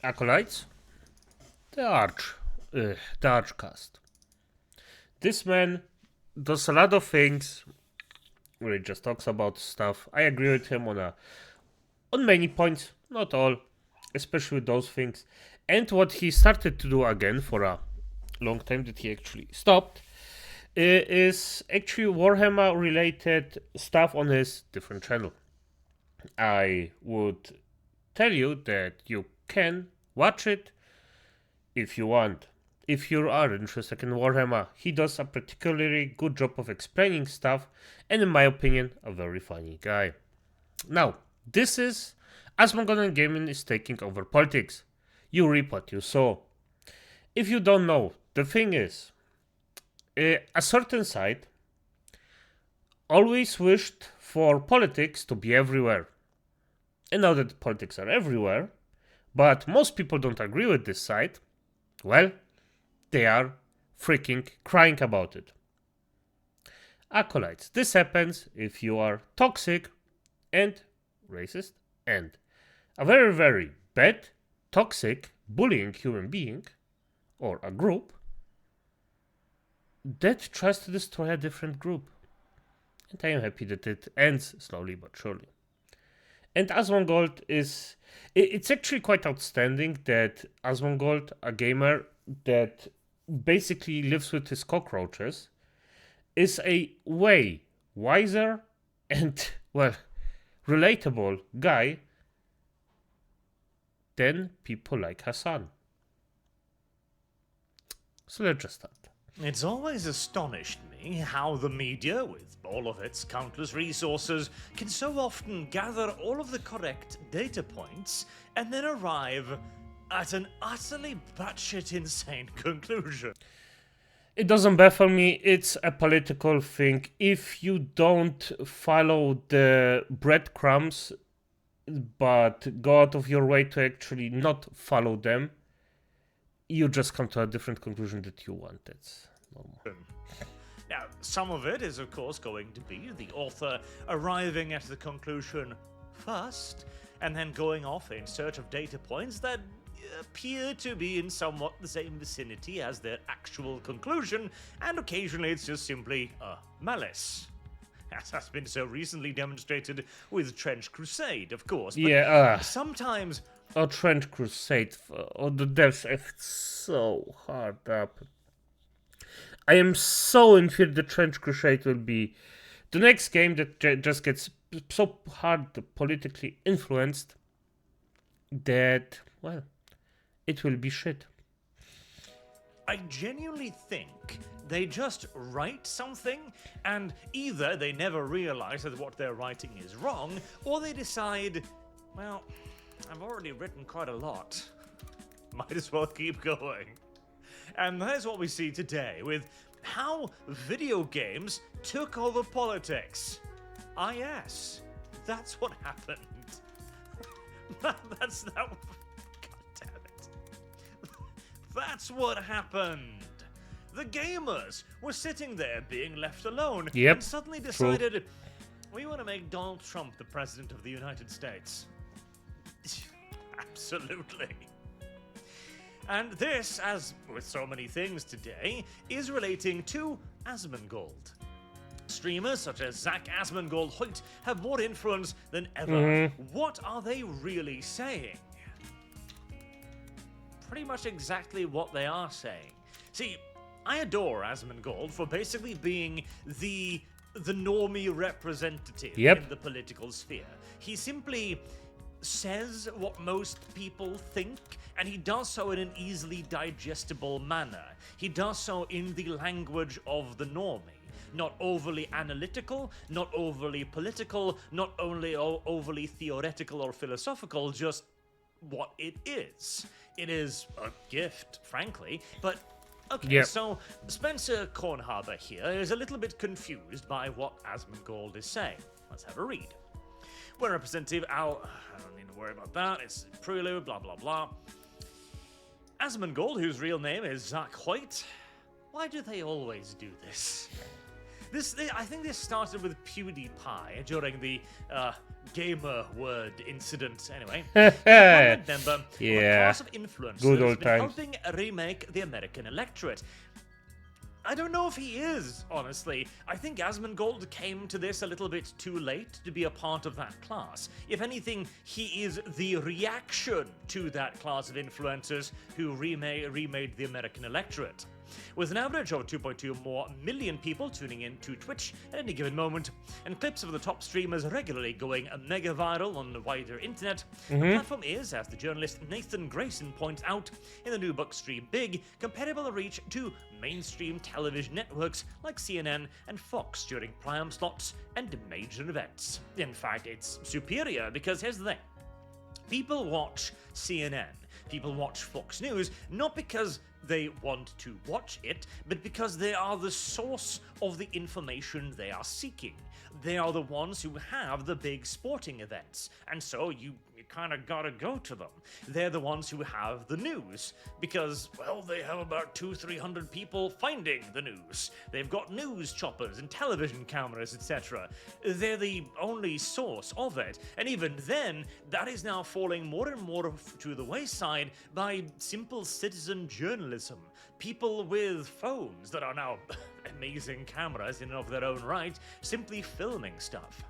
Acolytes, the the Archcast. This man does a lot of things where he just talks about stuff. I agree with him on many points, not all, especially with those things. And what he started to do again for a long time that he actually stopped is actually Warhammer related stuff on his different channel. I would tell you that you can watch it if you want. If you are interested in Warhammer, he does a particularly good job of explaining stuff, and in my opinion, a very funny guy. Now, this is Asmongold Gaming is taking over politics. You reap what you sow. If you don't know, the thing is, a certain side always wished for politics to be everywhere. And now that politics are everywhere, but most people don't agree with this side, well, they are freaking crying about it. Acolytes. This happens if you are toxic and racist and a very, very bad, toxic, bullying human being or a group that tries to destroy a different group. And I am happy that it ends slowly but surely. And Asmongold is... It's actually quite outstanding that Asmongold, a gamer that basically lives with his cockroaches, is a way wiser and, well, relatable guy than people like Hassan. So let's just start. It's always astonished me how the media, with all of its countless resources, can so often gather all of the correct data points and then arrive at an utterly batshit insane conclusion. It doesn't baffle me, it's a political thing. If you don't follow the breadcrumbs, but go out of your way to actually not follow them, you just come to a different conclusion that you want. That's normal. Now, some of it is, of course, going to be the author arriving at the conclusion first, and then going off in search of data points that appear to be in somewhat the same vicinity as their actual conclusion, and occasionally it's just simply malice. As has been so recently demonstrated with Trench Crusade, of course. But sometimes... Oh, Trench Crusade. Oh, the devs are so hard up. I am so in fear that Trench Crusade will be the next game that just gets so hard politically influenced that, well, it will be shit. I genuinely think they just write something, and either they never realize that what they're writing is wrong, or they decide, well, I've already written quite a lot. Might as well keep going. And that's what we see today, with how video games took over politics. Ah yes, that's what happened. That's that. God damn it. That's what happened. The gamers were sitting there being left alone, and suddenly decided, we want to make Donald Trump the president of the United States. Absolutely. And this, as with so many things today, is relating to Asmongold. Streamers such as Zach Asmongold Hoyt have more influence than ever. What are they really saying? Pretty much exactly what they are saying. See, I adore Asmongold for basically being the normie representative in the political sphere. He simply says what most people think, and he does so in an easily digestible manner. He does so in the language of the normie. Not overly analytical, not overly political, not only overly theoretical or philosophical, just what it is. It is a gift, frankly, but okay, so Spencer Cornharber here is a little bit confused by what Asmongold is saying. Let's have a read. We're representative I don't need to worry about that, it's prelude, blah blah blah. Asmongold, whose real name is Zach Hoyt. Why do they always do this? I think this started with PewDiePie during the gamer word incident. Anyway, he's a prominent member of a class of influencers Good who's old been times. helping remake the American electorate. I don't know if he is, honestly. I think Asmongold came to this a little bit too late to be a part of that class. If anything, he is the reaction to that class of influencers who remade the American electorate. With an average of 2.2 more million people tuning in to Twitch at any given moment, and clips of the top streamers regularly going mega viral on the wider internet, the platform is, as the journalist Nathan Grayson points out in the new book Stream Big, comparable in reach to mainstream television networks like CNN and Fox during prime slots and major events. In fact, it's superior because here's the thing. People watch CNN, people watch Fox News, not because they want to watch it, but because they are the source of the information they are seeking. They are the ones who have the big sporting events, and so you kind of gotta go to them. They're the ones who have the news, because, well, they have about 200-300 people finding the news. They've got news choppers and television cameras, etc. They're the only source of it, and even then, that is now falling more and more to the wayside by simple citizen journalism. People with phones that are now amazing cameras in and of their own right, simply filming stuff.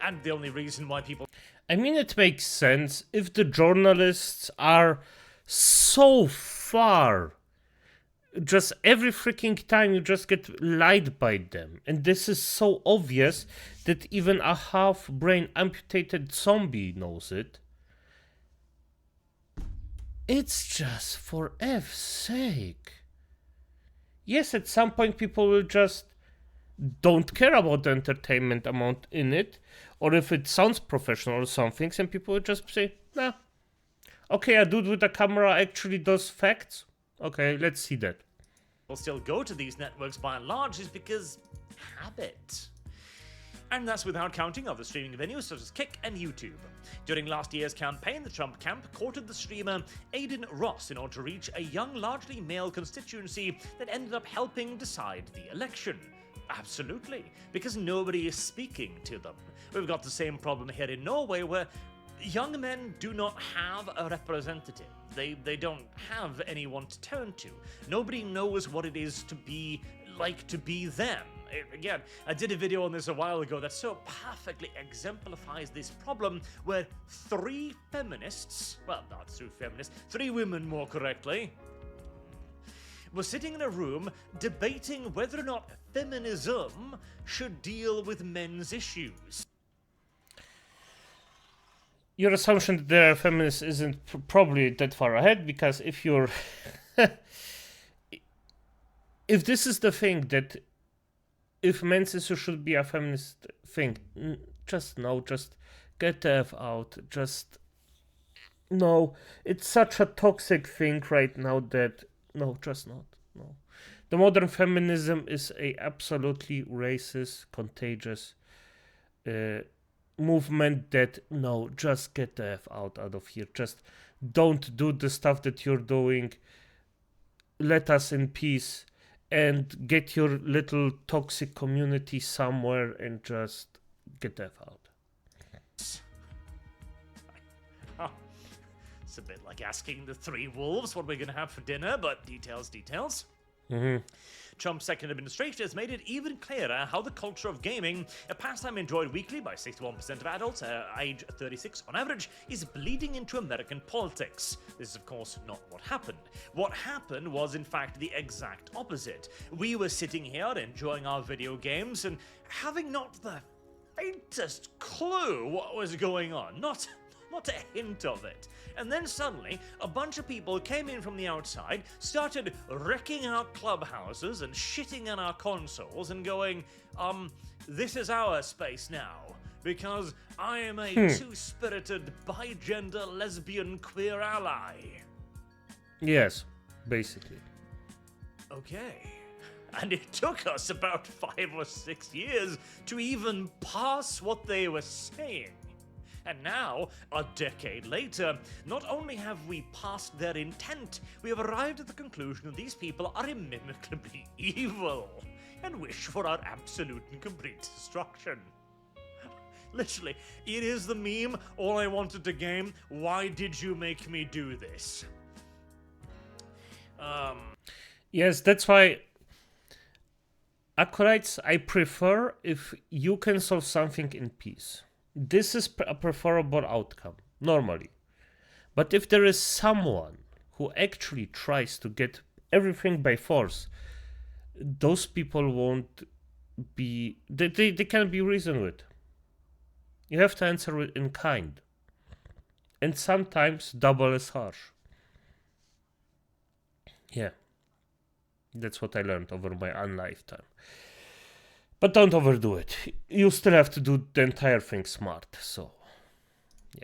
And the only reason why people... I mean, it makes sense if the journalists are so far. Just every freaking time you just get lied by them. And this is so obvious that even a half-brain amputated zombie knows it. It's just for F's sake. Yes, at some point people will just don't care about the entertainment amount in it, or if it sounds professional or something, and people will just say, nah. Okay, a dude with a camera actually does facts. Okay, let's see that. Will still go to these networks by and large is because habit. And that's without counting other streaming venues such as Kick and YouTube. During last year's campaign, the Trump camp courted the streamer Aiden Ross in order to reach a young, largely male constituency that ended up helping decide the election. Absolutely, because nobody is speaking to them. We've got the same problem here in Norway where young men do not have a representative. They don't have anyone to turn to. Nobody knows what it is to be like to be them. Again, I did a video on this a while ago that so perfectly exemplifies this problem where three feminists, well, not three feminists, three women more correctly, were sitting in a room debating whether or not feminism should deal with men's issues. Your assumption that there are feminists isn't probably that far ahead, because if you're... if this is the thing that if men's issue should be a feminist thing, just no, just get the F out, just... No, it's such a toxic thing right now that... No, just not, no. The modern feminism is a absolutely racist, contagious movement that, no, just get the F out of here. Just don't do the stuff that you're doing. Let us in peace and get your little toxic community somewhere and just get the F out. It's a bit like asking the three wolves what we're going to have for dinner, but details. Trump's second administration has made it even clearer how the culture of gaming, a pastime enjoyed weekly by 61% of adults age 36 on average, is bleeding into American politics. This is, of course, not what happened. What happened was, in fact, the exact opposite. We were sitting here enjoying our video games and having not the faintest clue what was going on. Not a hint of it. And then suddenly, a bunch of people came in from the outside, started wrecking our clubhouses and shitting on our consoles and going, this is our space now, because I am a two-spirited, bi-gender, lesbian, queer ally. Yes, basically. Okay. And it took us about 5 or 6 years to even pass what they were saying. And now, a decade later, not only have we passed their intent, we have arrived at the conclusion that these people are inimicably evil. and wish for our absolute and complete destruction. Literally, it is the meme, all I wanted to game, why did you make me do this? Yes, that's why acolytes, I prefer if you can solve something in peace. This is a preferable outcome, normally. But if there is someone who actually tries to get everything by force, those people won't be... They can't be reasoned with. You have to answer it in kind. And sometimes double is harsh. Yeah. That's what I learned over my own lifetime. But don't overdo it. You still have to do the entire thing smart, so... yeah.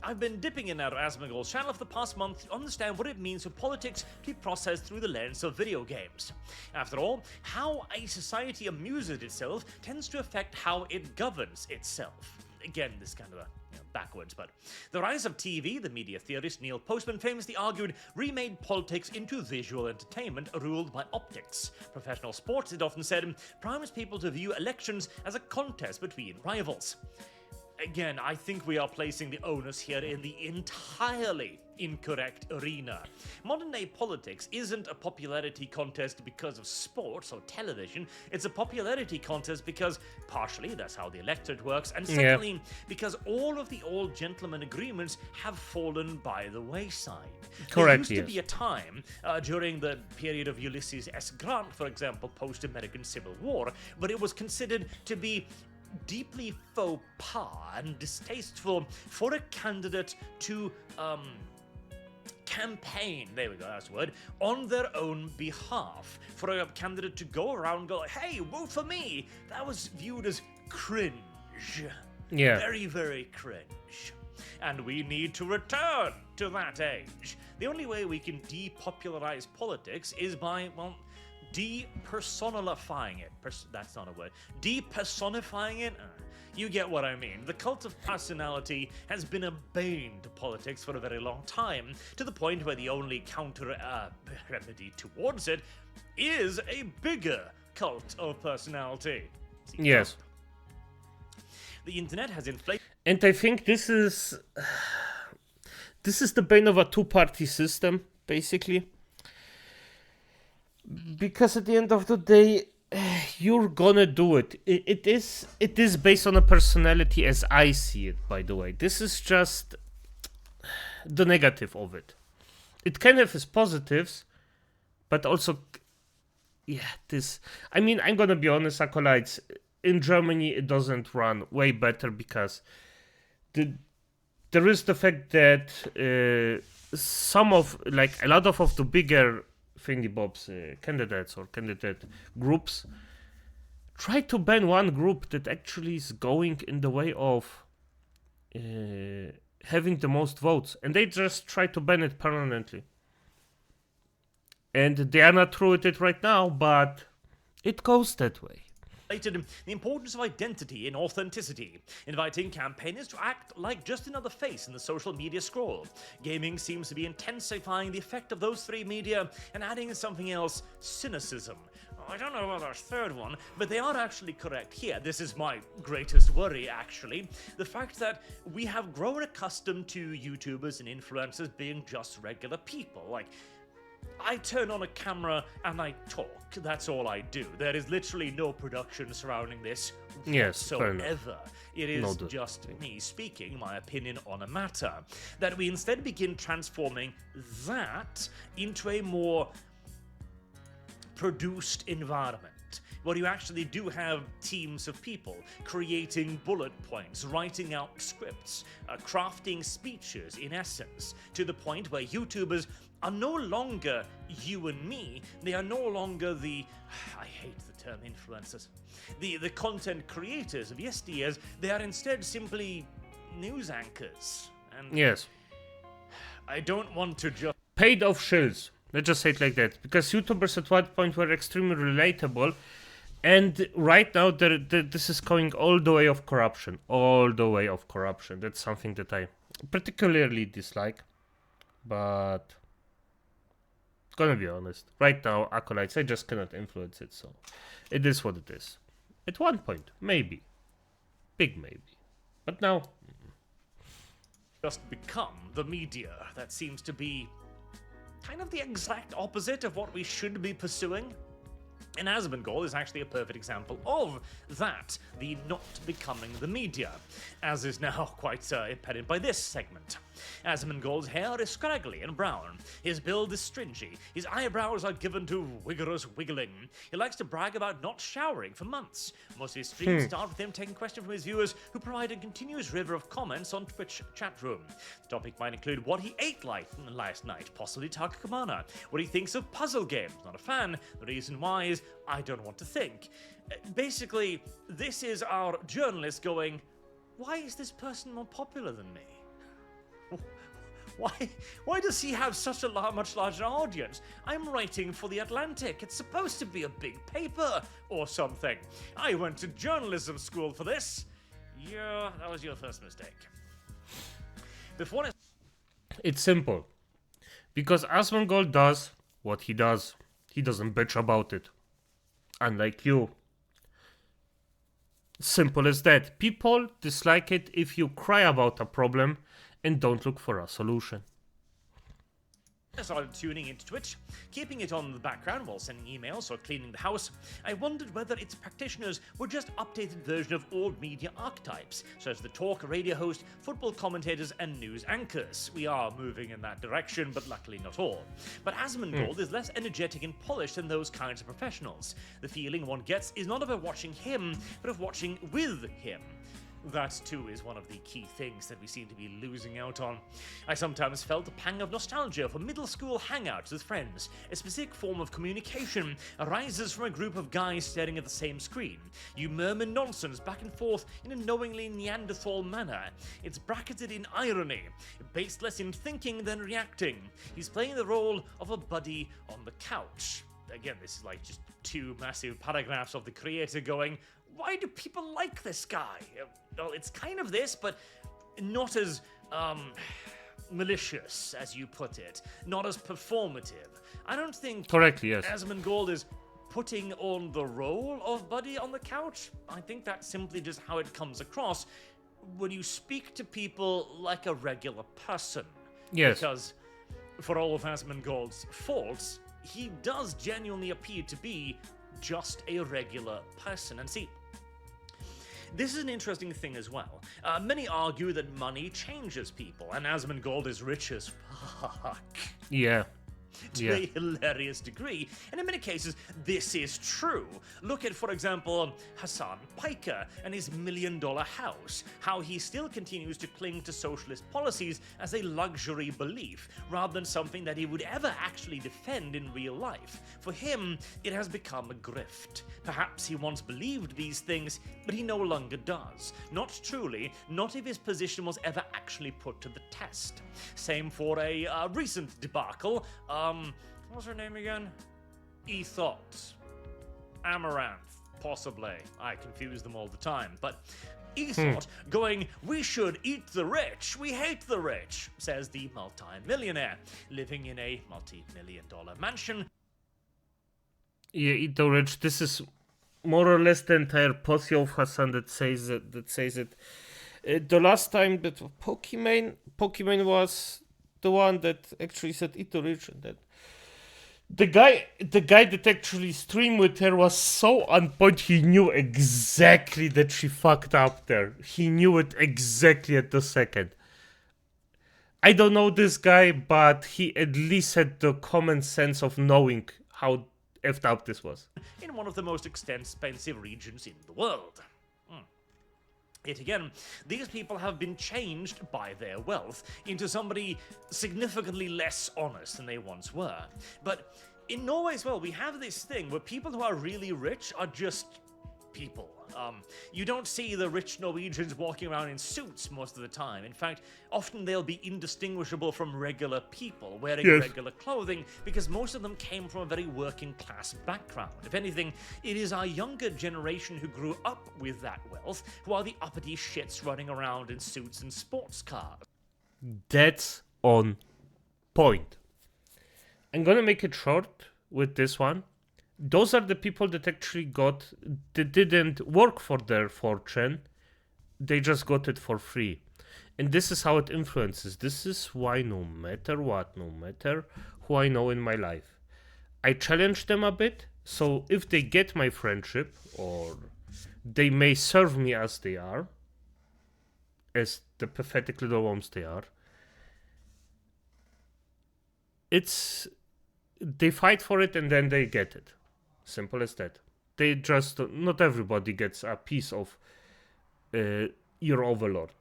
I've been dipping in and out of Asmongold's channel for the past month to understand what it means for politics to be processed through the lens of video games. After all, how a society amuses itself tends to affect how it governs itself. Again, this kind of backwards, but the rise of TV, the media theorist Neil Postman famously argued, remade politics into visual entertainment ruled by optics. Professional sports, it often said, primes people to view elections as a contest between rivals. Again, I think we are placing the onus here in the entirely incorrect arena. Modern-day politics isn't a popularity contest because of sports or television. It's a popularity contest because, partially, that's how the electorate works, and secondly, because all of the old gentleman agreements have fallen by the wayside. Correct, There used to be a time, during the period of Ulysses S. Grant, for example, post-American Civil War, but it was considered to be deeply faux pas and distasteful for a candidate to campaign, there we go, that's the word, on their own behalf. For a candidate to go around and go, hey, vote for me, that was viewed as cringe. Yeah. Very, very cringe. And we need to return to that age. The only way we can depopularize politics is by, well, depersonifying it. That's not a word. Depersonifying it? You get what I mean. The cult of personality has been a bane to politics for a very long time, to the point where the only counter remedy towards it is a bigger cult of personality. See, yes. The internet has inflated... And I think this is the bane of a two-party system, basically. Because at the end of the day, you're gonna do it. It is based on a personality as I see it, by the way. This is just the negative of it. It kind of has positives, but also, yeah, this... I mean, I'm gonna be honest, acolytes, in Germany it doesn't run way better because there is the fact that some of, like, a lot of the bigger thingy bobs candidates or candidate groups try to ban one group that actually is going in the way of having the most votes, and they just try to ban it permanently. And they are not through with it right now, but it goes that way. The importance of identity and authenticity, inviting campaigners to act like just another face in the social media scroll. Gaming seems to be intensifying the effect of those three media and adding something else, cynicism. I don't know about our third one, but they are actually correct here. This is my greatest worry, actually. The fact that we have grown accustomed to YouTubers and influencers being just regular people. Like, I turn on a camera and I talk. That's all I do. There is literally no production surrounding this whatsoever. It is just me speaking my opinion on a matter. That we instead begin transforming that into a more produced environment, where you actually do have teams of people creating bullet points, writing out scripts, crafting speeches, in essence, to the point where YouTubers are no longer you and me. They are no longer the, I hate the term influencers, the content creators of yesteryears. They are instead simply news anchors. And yes, I don't want to just... paid off shills. Let's just say it like that. Because YouTubers at one point were extremely relatable. And right now, this is going all the way of corruption. All the way of corruption. That's something that I particularly dislike. But Gonna be honest. Right now, Acolytes, I just cannot influence it, so it is what it is. At one point, maybe. Big maybe. But now... Just become the media. That seems to be kind of the exact opposite of what we should be pursuing. And Asmongold is actually a perfect example of that, the not becoming the media, as is now quite impeded by this segment. Asmongold's hair is scraggly and brown, his build is stringy, his eyebrows are given to vigorous wiggling. He likes to brag about not showering for months. Most of his streams start with him taking questions from his viewers, who provide a continuous river of comments on Twitch chat room. The topic might include what he ate last night, possibly Takakamana, what he thinks of puzzle games, not a fan, the reason why is I don't want to think. Basically, this is our journalist going, why is this person more popular than me? Why does he have such a much larger audience? I'm writing for The Atlantic. It's supposed to be a big paper or something. I went to journalism school for this. Yeah, that was your first mistake. It's simple. Because Asmongold does what he does. He doesn't bitch about it. Unlike you. Simple as that. People dislike it if you cry about a problem and don't look for a solution. I started tuning into Twitch, keeping it on the background while sending emails or cleaning the house. I wondered whether its practitioners were just updated version of old media archetypes, such as the talk radio host, football commentators, and news anchors. We are moving in that direction, but luckily not all. But Asmongold is less energetic and polished than those kinds of professionals. The feeling one gets is not about watching him, but of watching with him. That, too, is one of the key things that we seem to be losing out on. I sometimes felt a pang of nostalgia for middle school hangouts with friends. A specific form of communication arises from a group of guys staring at the same screen. You murmur nonsense back and forth in a knowingly Neanderthal manner. It's bracketed in irony, based less in thinking than reacting. He's playing the role of a buddy on the couch. Again, this is like just two massive paragraphs of the creator going, why do people like this guy? Well, it's kind of this, but not as, malicious, as you put it. Not as performative. I don't think Correctly, yes. Asmongold is putting on the role of buddy on the couch. I think that's simply just how it comes across when you speak to people like a regular person. Yes. Because for all of Asmongold's faults, he does genuinely appear to be just a regular person. And see, this is an interesting thing as well. Many argue that money changes people, and Asmongold is rich as fuck. Yeah. To a hilarious degree, and in many cases, this is true. Look at, for example, Hassan Piker and his $1 million house, how he still continues to cling to socialist policies as a luxury belief, rather than something that he would ever actually defend in real life. For him, it has become a grift. Perhaps he once believed these things, but he no longer does. Not truly, not if his position was ever actually put to the test. Same for a recent debacle, what's her name again? Ethot. Amaranth, possibly. I confuse them all the time, but Ethot going, we should eat the rich, we hate the rich, says the multi-millionaire, living in a multi-million-dollar mansion. Yeah, eat the rich. This is more or less the entire posse of Hassan that says it. The last time that Pokimane was the one that actually said eat the rich, and that the guy that actually streamed with her was so on point. He knew exactly that she fucked up there. He knew it exactly at the second. I don't know this guy, but he at least had the common sense of knowing how effed up this was. In one of the most expensive regions in the world. Yet again, these people have been changed by their wealth into somebody significantly less honest than they once were. But in Norway as well, we have this thing where people who are really rich are just people. You don't see the rich Norwegians walking around in suits most of the time. In fact, often they'll be indistinguishable from regular people wearing regular clothing because most of them came from a very working class background. If anything, it is our younger generation who grew up with that wealth who are the uppity shits running around in suits and sports cars. That's on point. I'm gonna make it short with this one. Those are the people that actually that didn't work for their fortune. They just got it for free. And this is how it influences. This is why no matter what, no matter who I know in my life, I challenge them a bit. So if they get my friendship, or they may serve me as they are, as the pathetic little worms they are, they fight for it and then they get it. Simple as that. They just, not everybody gets a piece of your overlord,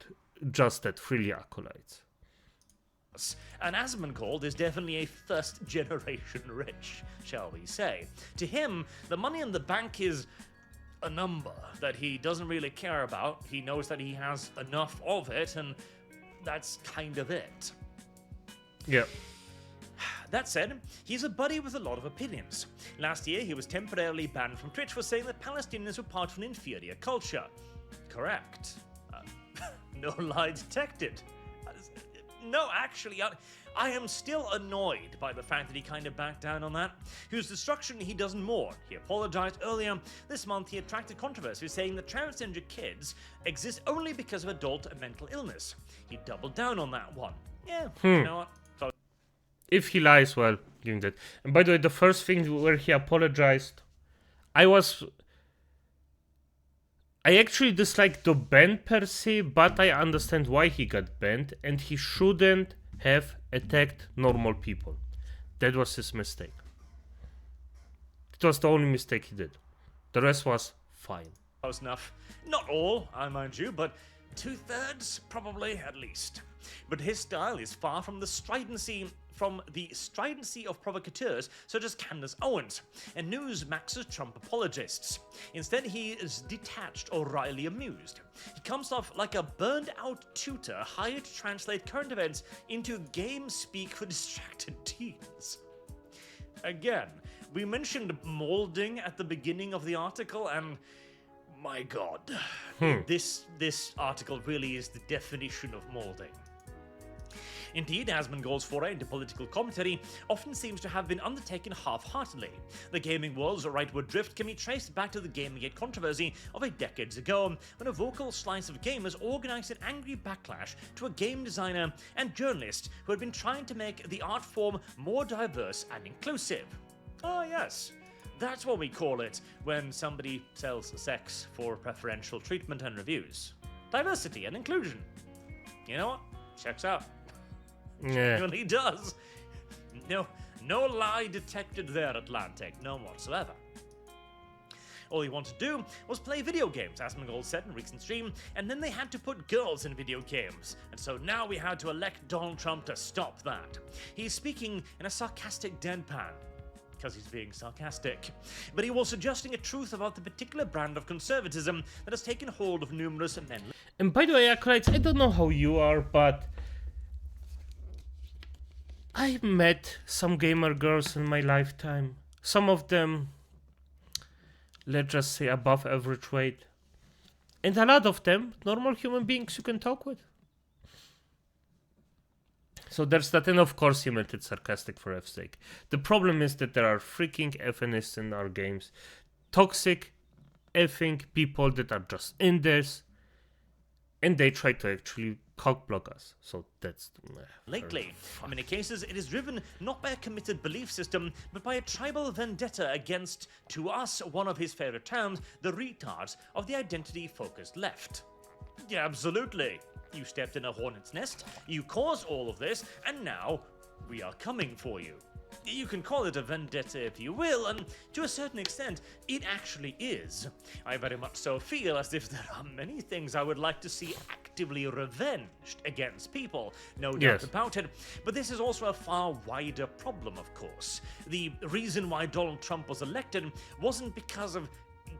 just that freely acolytes. And Asmongold is definitely a first-generation rich, shall we say. To him, the money in the bank is a number that he doesn't really care about. He knows that he has enough of it, and that's kind of it. Yeah. That said, he's a buddy with a lot of opinions. Last year, he was temporarily banned from Twitch for saying that Palestinians were part of an inferior culture. Correct. No lie detected. No, actually, I am still annoyed by the fact that he kind of backed down on that. Whose destruction he doesn't mourn. He apologized earlier. This month, he attracted controversy saying that transgender kids exist only because of adult mental illness. He doubled down on that one. Yeah, you know what? If he lies, well, give him that. And by the way, the first thing where he apologized, I actually dislike the ban per se, but I understand why he got banned, and he shouldn't have attacked normal people. That was his mistake. It was the only mistake he did. The rest was fine. Close enough. Not all, I mind you, but 2/3 probably at least. But his style is far from the stridency of provocateurs such as Candace Owens and Newsmax's Trump apologists. Instead, he is detached or wryly amused. He comes off like a burned-out tutor hired to translate current events into game speak for distracted teens. Again, we mentioned molding at the beginning of the article, and my god, this article really is the definition of molding. Indeed, Asmongold's foray into political commentary often seems to have been undertaken half-heartedly. The gaming world's rightward drift can be traced back to the Gamergate controversy of decades ago, when a vocal slice of gamers organized an angry backlash to a game designer and journalist who had been trying to make the art form more diverse and inclusive. Ah, yes. That's what we call it when somebody sells sex for preferential treatment and reviews. Diversity and inclusion. You know what? Checks out. Yeah. It really does. No lie detected there, Atlantic. None whatsoever. All he wanted to do was play video games, Asmongold said in a recent stream, and then they had to put girls in video games. And so now we had to elect Donald Trump to stop that. He's speaking in a sarcastic deadpan, because he's being sarcastic. But he was suggesting a truth about the particular brand of conservatism that has taken hold of numerous men. And by the way, acolytes, I don't know how you are, but I met some gamer girls in my lifetime. Some of them, let's just say, above average weight. And a lot of them, normal human beings you can talk with. So there's that, and of course he meant it sarcastic for F's sake. The problem is that there are freaking effinists in our games. Toxic, effing people that are just in this, and they try to actually cockblock us. So that's... Lately, in many cases, it is driven not by a committed belief system, but by a tribal vendetta against, to us, one of his favorite terms, the retards of the identity-focused left. Yeah, absolutely. You stepped in a hornet's nest, you caused all of this, and now we are coming for you. You can call it a vendetta if you will, and to a certain extent, it actually is. I very much so feel as if there are many things I would like to see actively revenged against people, no doubt about it, but this is also a far wider problem, of course. The reason why Donald Trump was elected wasn't because of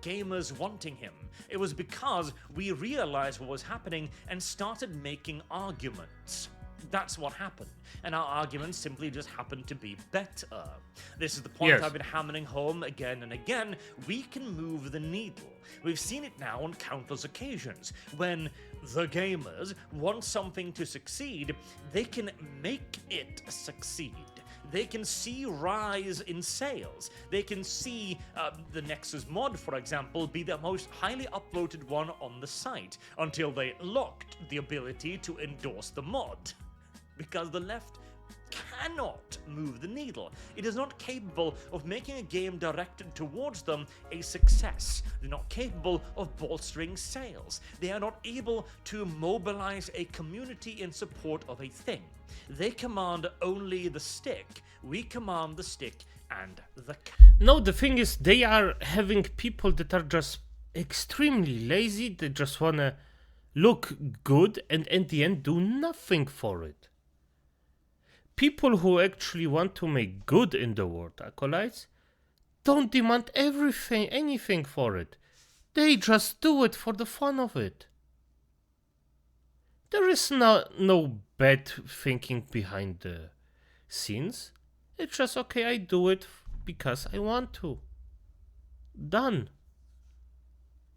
gamers wanting him. It was because we realized what was happening and started making arguments. That's what happened, and our arguments simply just happened to be better. This is the point I've been hammering home again and again. We can move the needle. We've seen it now on countless occasions. When the gamers want something to succeed, they can make it succeed. they can see rise in sales. They can see the Nexus mod, for example, be the most highly upvoted one on the site until they locked the ability to endorse the mod. Because the left cannot move the needle. It is not capable of making a game directed towards them a success. They're not capable of bolstering sales. They are not able to mobilize a community in support of a thing. They command only the stick. We command the stick and the No, the thing is, they are having people that are just extremely lazy. They just wanna look good and in the end do nothing for it. People who actually want to make good in the world, acolytes, don't demand anything for it. They just do it for the fun of it. There is no bad thinking behind the scenes. It's just, okay, I do it because I want to. Done.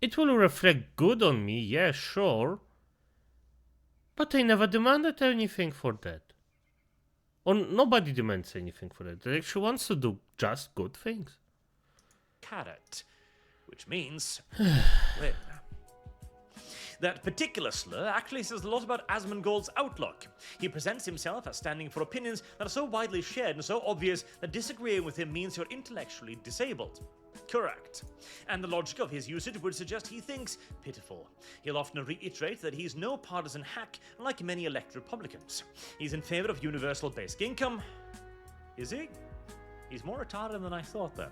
It will reflect good on me, yeah, sure. But I never demanded anything for that. Or nobody demands anything for that. They actually wants to do just good things. Carrot, which means win. That particular slur actually says a lot about Asmongold's outlook. He presents himself as standing for opinions that are so widely shared and so obvious that disagreeing with him means you're intellectually disabled. Correct. And the logic of his usage would suggest he thinks pitiful. He'll often reiterate that he's no partisan hack, like many elected Republicans. He's in favor of universal basic income. Is he? He's more retarded than I thought then.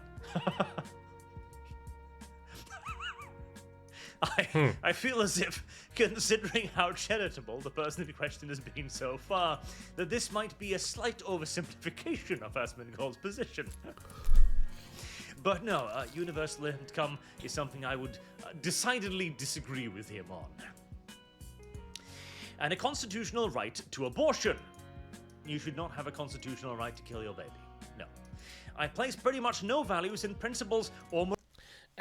I feel as if, considering how charitable the person in question has been so far, that this might be a slight oversimplification of Asmongold's position. But no, universal income is something I would decidedly disagree with him on. And a constitutional right to abortion. You should not have a constitutional right to kill your baby. No. I place pretty much no values in principles or...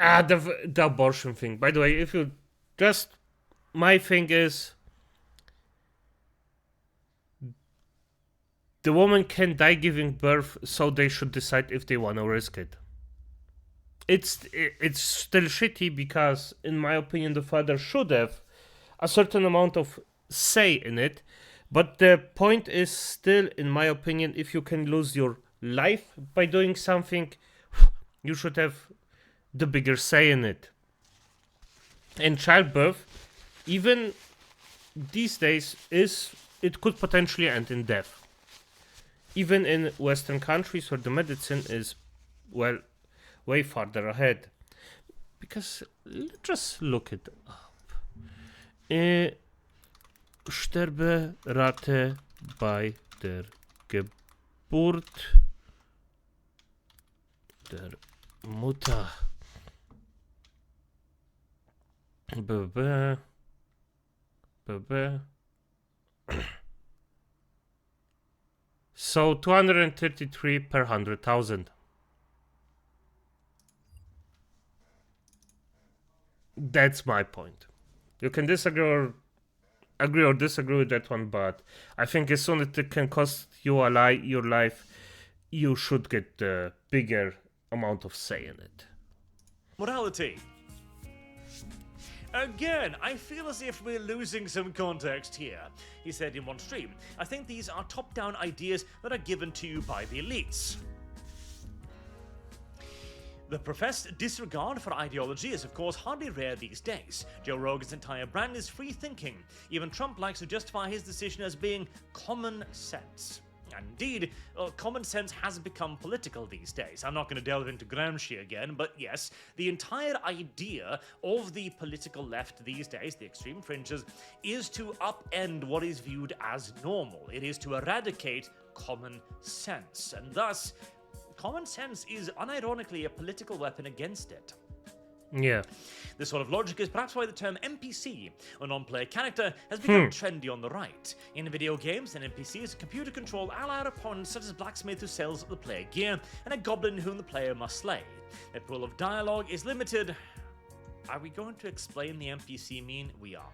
The abortion thing. By the way, if you just... My thing is... The woman can die giving birth, so they should decide if they want to risk it. It's still shitty because, in my opinion, the father should have a certain amount of say in it. But the point is still, in my opinion, if you can lose your life by doing something, you should have the bigger say in it. And childbirth, even these days, it could potentially end in death. Even in Western countries where the medicine is, well, way farther ahead. Because, let's just look it up. Sterberate bei der Geburt der Mutter. BB. So 233 per 100,000. That's my point. You can agree or disagree with that one, but I think as soon as it can cost you your life, you should get the bigger amount of say in it. Morality. Again, I feel as if we're losing some context here. He said in one stream, I think these are top-down ideas that are given to you by the elites. The professed disregard for ideology is of course hardly rare these days. Joe Rogan's entire brand is free thinking. Even Trump likes to justify his decision as being common sense. And indeed, common sense has become political these days. I'm not going to delve into Gramsci again, but yes, the entire idea of the political left these days, the extreme fringes, is to upend what is viewed as normal. It is to eradicate common sense, and thus, common sense is unironically a political weapon against it. Yeah. This sort of logic is perhaps why the term NPC, or non-player character, has become trendy on the right. In video games, an NPC is a computer-controlled allied opponent such as a blacksmith who sells the player gear, and a goblin whom the player must slay. Their pool of dialogue is limited, are we going to explain the NPC mean? We are.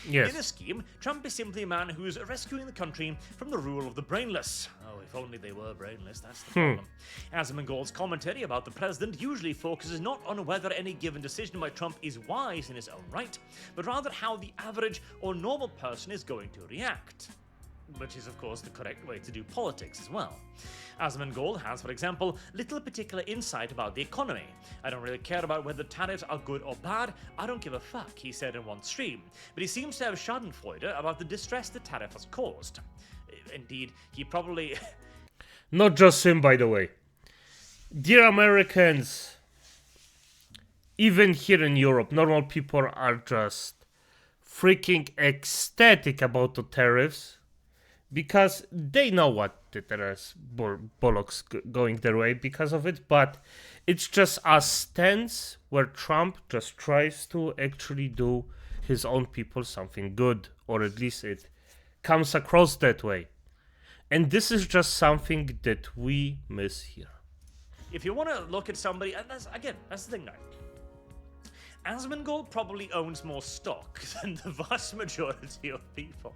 Yes. In this scheme, Trump is simply a man who is rescuing the country from the rule of the brainless. Oh, if only they were brainless, that's the problem. Asmongold's commentary about the president usually focuses not on whether any given decision by Trump is wise in his own right, but rather how the average or normal person is going to react. Which is, of course, the correct way to do politics as well. Asmongold has, for example, little particular insight about the economy. I don't really care about whether tariffs are good or bad. I don't give a fuck, he said in one stream. But he seems to have schadenfreude about the distress the tariff has caused. Indeed, he probably... Not just him, by the way. Dear Americans, even here in Europe, normal people are just freaking ecstatic about the tariffs. Because they know what there is bollocks going their way because of it, but it's just a stance where Trump just tries to actually do his own people something good, or at least it comes across that way. And this is just something that we miss here. If you want to look at somebody, and that's the thing now. Asmongold probably owns more stock than the vast majority of people.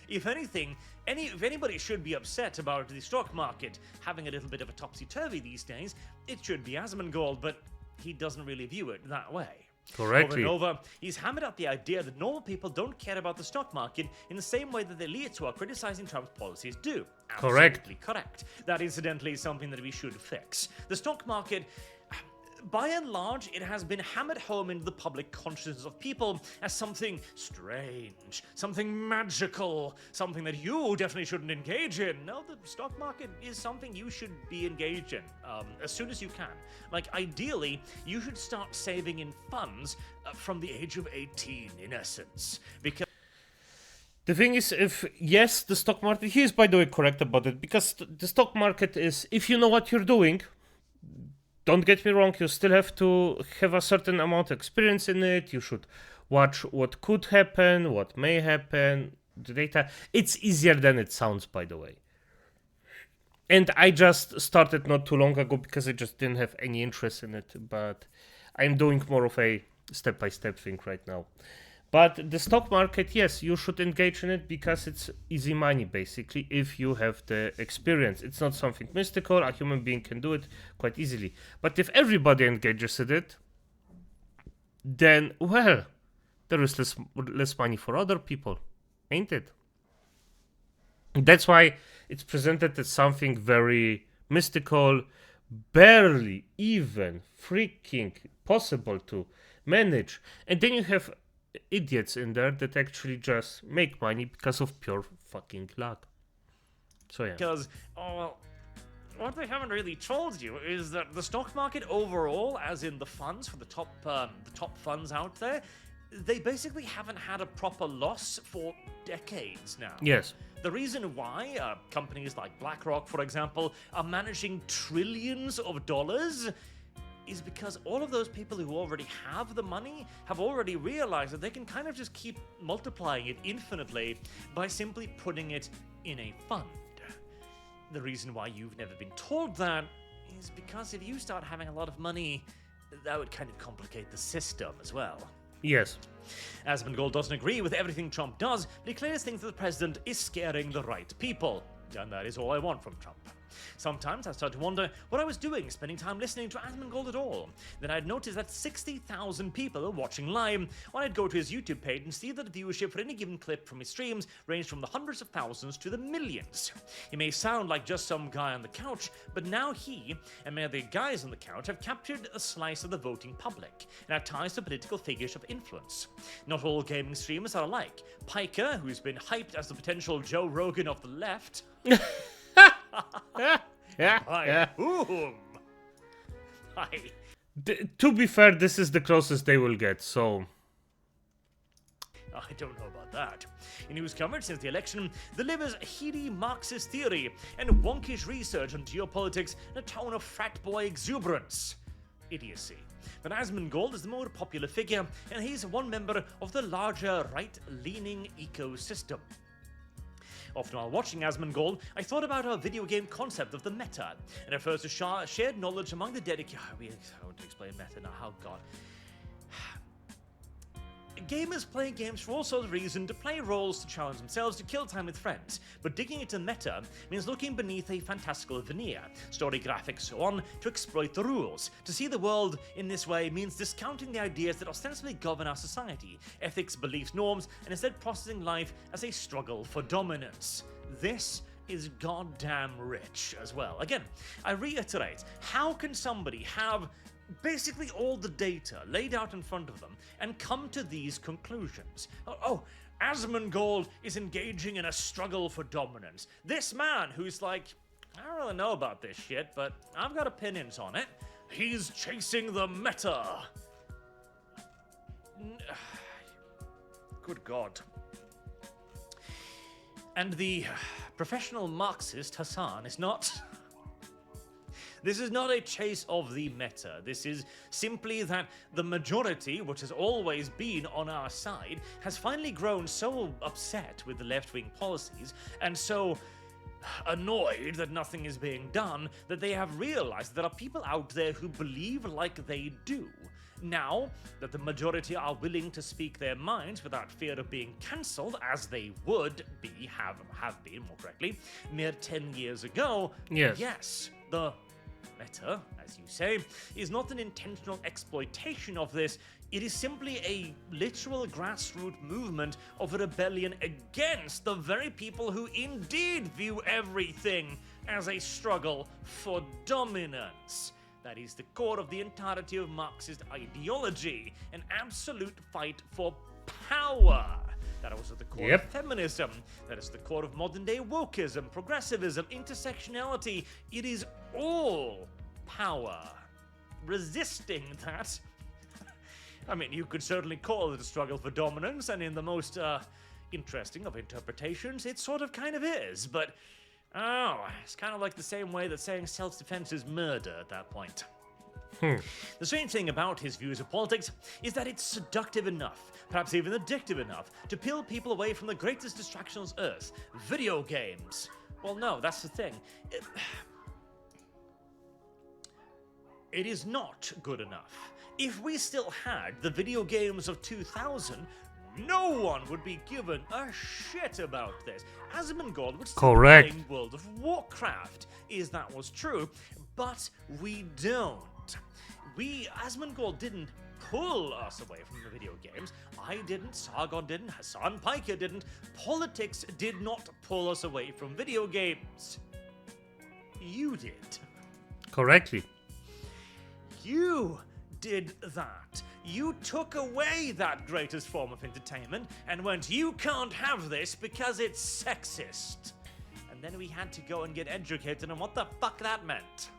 If anything, if anybody should be upset about the stock market having a little bit of a topsy-turvy these days, it should be Asmongold, but he doesn't really view it that way. Correctly. Over and over, he's hammered out the idea that normal people don't care about the stock market in the same way that the elites who are criticizing Trump's policies do. Absolutely correct. That, incidentally, is something that we should fix. The stock market... By and large, it has been hammered home into the public consciousness of people as something strange, something magical, something that you definitely shouldn't engage in. No, the stock market is something you should be engaged in as soon as you can. Like, ideally, you should start saving in funds from the age of 18, in essence. Because the thing is, yes, the stock market, he is, by the way, correct about it, because the stock market is, if you know what you're doing, don't get me wrong, you still have to have a certain amount of experience in it. You should watch what could happen, what may happen, the data. It's easier than it sounds, by the way. And I just started not too long ago because I just didn't have any interest in it. But I'm doing more of a step-by-step thing right now. But the stock market, yes, you should engage in it because it's easy money, basically, if you have the experience. It's not something mystical. A human being can do it quite easily. But if everybody engages in it, then, well, there is less money for other people, ain't it? That's why it's presented as something very mystical, barely even freaking possible to manage. And then you have idiots in there that actually just make money because of pure fucking luck. So yeah. Because, what they haven't really told you is that the stock market overall, as in the funds for the top funds out there, they basically haven't had a proper loss for decades now. Yes. The reason why companies like BlackRock, for example, are managing trillions of dollars is because all of those people who already have the money have already realized that they can kind of just keep multiplying it infinitely by simply putting it in a fund. The reason why you've never been told that is because if you start having a lot of money, that would kind of complicate the system as well. Yes. Asmongold doesn't agree with everything Trump does, but he clearly thinks that the president is scaring the right people. And that is all I want from Trump. Sometimes I start to wonder what I was doing spending time listening to Asmongold at all. Then I'd notice that 60,000 people are watching live, or I'd go to his YouTube page and see that the viewership for any given clip from his streams ranged from the hundreds of thousands to the millions. He may sound like just some guy on the couch, but now he and many other guys on the couch have captured a slice of the voting public and have ties to political figures of influence. Not all gaming streamers are alike. Piker, who's been hyped as the potential Joe Rogan of the left... Yeah. Boom. To be fair, this is the closest they will get, so... I don't know about that. In news coverage since the election delivers heady Marxist theory and wonkish research on geopolitics in a tone of frat boy exuberance. Idiocy. But Asmongold is the more popular figure, and he's one member of the larger right-leaning ecosystem. Often while watching Asmongold, I thought about our video game concept of the meta, and it refers to shared knowledge among the dedicated... I want to explain meta now, oh god. Gamers play games for all sorts of reasons, to play roles, to challenge themselves, to kill time with friends. But digging into meta means looking beneath a fantastical veneer, story, graphics, so on, to exploit the rules. To see the world in this way means discounting the ideas that ostensibly govern our society, ethics, beliefs, norms, and instead processing life as a struggle for dominance. This is goddamn rich as well. Again, I reiterate, how can somebody have basically all the data laid out in front of them and come to these conclusions? Oh, Asmongold is engaging in a struggle for dominance. This man who's like, I don't really know about this shit, but I've got opinions on it. He's chasing the meta. Good God. And the professional Marxist Hassan is not... This is not a chase of the meta. This is simply that the majority, which has always been on our side, has finally grown so upset with the left-wing policies and so annoyed that nothing is being done that they have realized there are people out there who believe like they do. Now that the majority are willing to speak their minds without fear of being cancelled, as they would be, have been, more correctly, mere 10 years ago, yes, the meta, as you say, is not an intentional exploitation of this. It is simply a literal grassroots movement of a rebellion against the very people who indeed view everything as a struggle for dominance. That is the core of the entirety of Marxist ideology, an absolute fight for power. That was at the core of feminism. That is the core of modern-day wokeism, progressivism, intersectionality. It is all power. Resisting that, I mean, you could certainly call it a struggle for dominance, and in the most interesting of interpretations, it sort of kind of is, but it's kind of like the same way that saying self-defense is murder at that point. The strange thing about his views of politics is that it's seductive enough, perhaps even addictive enough, to peel people away from the greatest distraction on earth, video games. Well, no, that's the thing. It is not good enough. If we still had the video games of 2000, no one would be given a shit about this. Asmongold would still be playing World of Warcraft, if that was true, but we don't. Asmongold didn't pull us away from the video games. I didn't, Sargon didn't, Hassan Piker didn't. Politics did not pull us away from video games. You did. Correctly. You did that. You took away that greatest form of entertainment and went, you can't have this because it's sexist. And then we had to go and get educated on what the fuck that meant.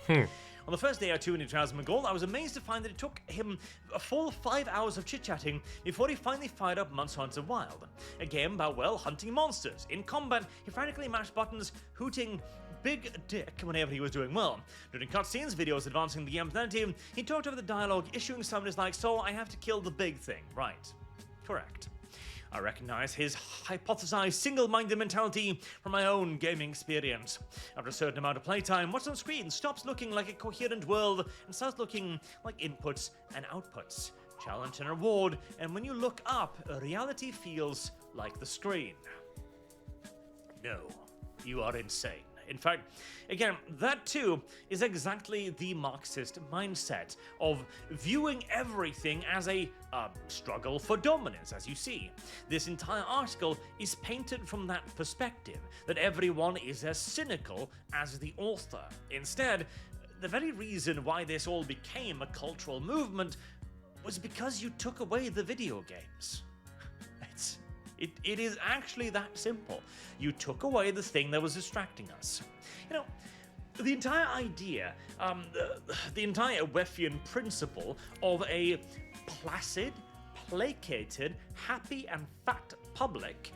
On the first day I tuned into Asmongold, I was amazed to find that it took him a full 5 hours of chit-chatting before he finally fired up Monster Hunter Wild. A game about, well, hunting monsters. In combat, he frantically mashed buttons, hooting big dick whenever he was doing well. During cutscenes, videos advancing the game's narrative, he talked over the dialogue, issuing summaries like, so I have to kill the big thing. Right. Correct. I recognize his hypothesized single-minded mentality from my own gaming experience. After a certain amount of playtime, what's on screen stops looking like a coherent world and starts looking like inputs and outputs, challenge and reward, and when you look up, reality feels like the screen. No, you are insane. In fact, again, that too is exactly the Marxist mindset of viewing everything as a struggle for dominance, as you see. This entire article is painted from that perspective, that everyone is as cynical as the author. Instead, the very reason why this all became a cultural movement was because you took away the video games. It is actually that simple. You took away the thing that was distracting us. You know, the entire idea, the entire Weffian principle of a placid, placated, happy and fat public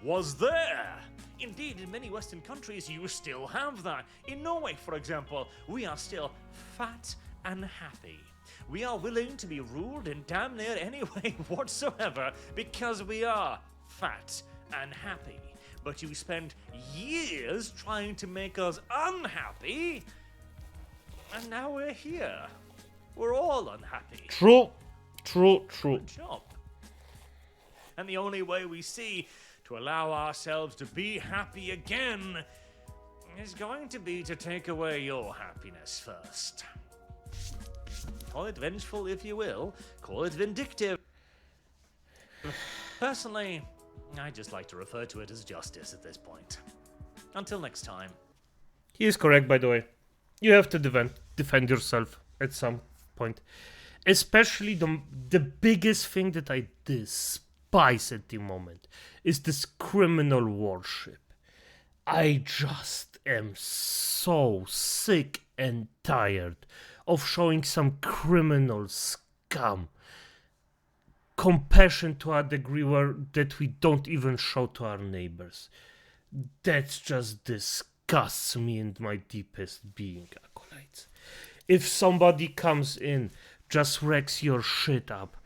was there. Indeed, in many Western countries, you still have that. In Norway, for example, we are still fat and happy. We are willing to be ruled in damn near any way whatsoever because we are fat and happy. But you spend years trying to make us unhappy, and now we're here. We're all unhappy. True. True. job. And the only way we see to allow ourselves to be happy again is going to be to take away your happiness first. Call it vengeful if you will, call it vindictive. Personally, I just like to refer to it as justice at this point. Until next time. He is correct, by the way. You have to defend yourself at some point. Especially the biggest thing that I despise at the moment is this criminal worship. I just am so sick and tired of showing some criminal scum compassion to a degree that we don't even show to our neighbors. That just disgusts me in my deepest being, acolytes. If somebody comes in, just wrecks your shit up,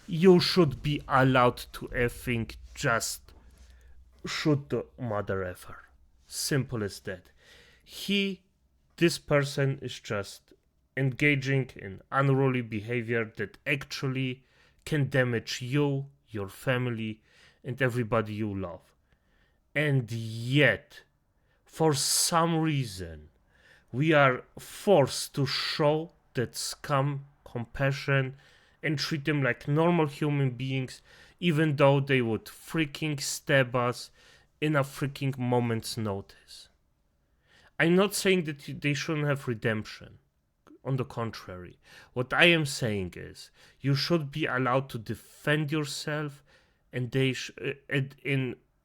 you should be allowed to effing just shoot the mother effer. Simple as that. This person is just engaging in unruly behavior that actually can damage you, your family, and everybody you love. And yet, for some reason, we are forced to show that scum compassion and treat them like normal human beings, even though they would freaking stab us in a freaking moment's notice. I'm not saying that they shouldn't have redemption. On the contrary, what I am saying is you should be allowed to defend yourself, and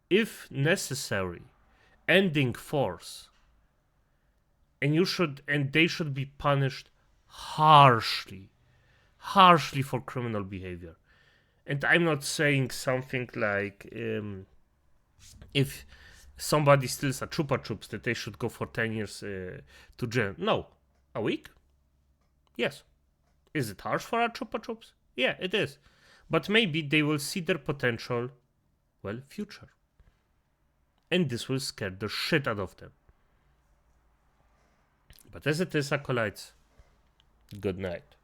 if necessary, ending force. And they should be punished harshly for criminal behavior. And I'm not saying something like if somebody steals a Chupa Chups that they should go for 10 years to jail. No, a week. Yes. Is it harsh for our Chupa Chups? Yeah, it is. But maybe they will see their potential, future. And this will scare the shit out of them. But as it is, acolytes, good night.